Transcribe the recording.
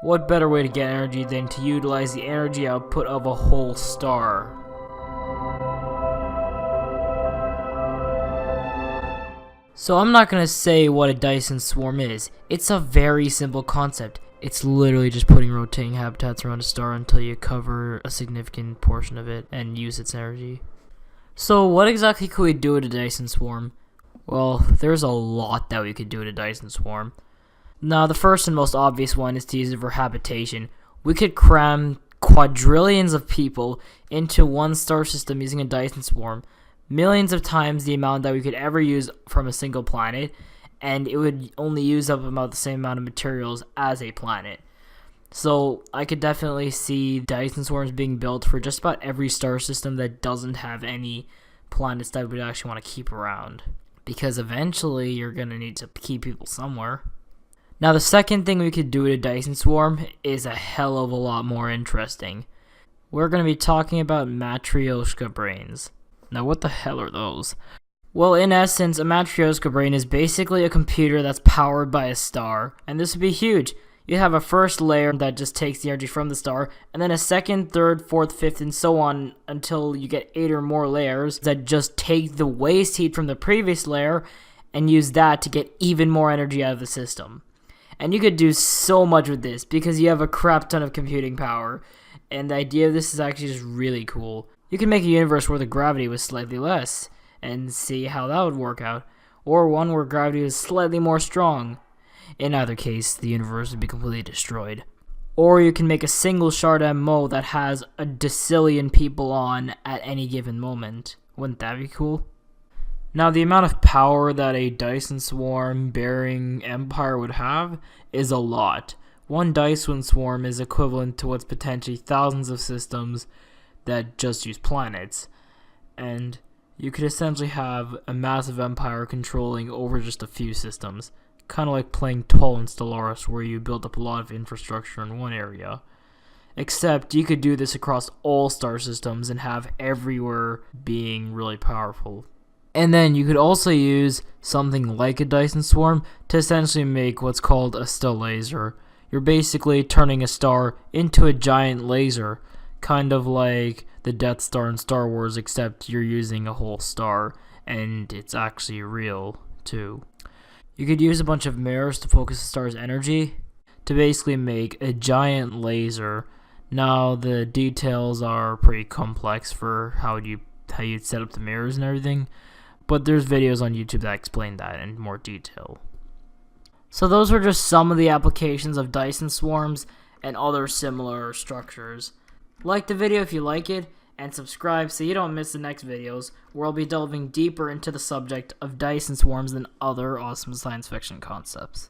What better way to get energy than to utilize the energy output of a whole star? So I'm not going to say what a Dyson Swarm is. It's a very simple concept. It's literally just putting rotating habitats around a star until you cover a significant portion of it and use its energy. So what exactly could we do with a Dyson Swarm? Well, there's a lot that we could do with a Dyson Swarm. Now, the first and most obvious one is to use it for habitation. We could cram quadrillions of people into one star system using a Dyson Swarm. Millions of times the amount that we could ever use from a single planet, and it would only use up about the same amount of materials as a planet. So I could definitely see Dyson Swarms being built for just about every star system that doesn't have any planets that we'd actually want to keep around. Because eventually you're going to need to keep people somewhere. Now the second thing we could do with a Dyson Swarm is a hell of a lot more interesting. We're going to be talking about Matryoshka brains. Now what the hell are those? Well, in essence, a Matryoshka brain is basically a computer that's powered by a star, and this would be huge. You have a first layer that just takes the energy from the star, and then a second, third, fourth, fifth, and so on until you get 8 or more layers that just take the waste heat from the previous layer and use that to get even more energy out of the system. And you could do so much with this because you have a crap ton of computing power, and the idea of this is actually just really cool. You can make a universe where the gravity was slightly less, and see how that would work out, or one where gravity was slightly more strong. In either case, the universe would be completely destroyed. Or you can make a single shard MMO that has a decillion people on at any given moment. Wouldn't that be cool? Now, the amount of power that a Dyson Swarm bearing empire would have is a lot. One Dyson Swarm is equivalent to what's potentially thousands of systems that just use planets. And you could essentially have a massive empire controlling over just a few systems. Kind of like playing Toll and Stellaris, where you build up a lot of infrastructure in one area. Except you could do this across all star systems and have everywhere being really powerful. And then you could also use something like a Dyson Swarm to essentially make what's called a stellar laser. You're basically turning a star into a giant laser, kind of like the Death Star in Star Wars, except you're using a whole star, and it's actually real, too. You could use a bunch of mirrors to focus the star's energy to basically make a giant laser. Now, the details are pretty complex for how you'd set up the mirrors and everything, but there's videos on YouTube that explain that in more detail. So those were just some of the applications of Dyson Swarms and other similar structures. Like the video if you like it, and subscribe so you don't miss the next videos, where I'll be delving deeper into the subject of Dyson Swarms and other awesome science fiction concepts.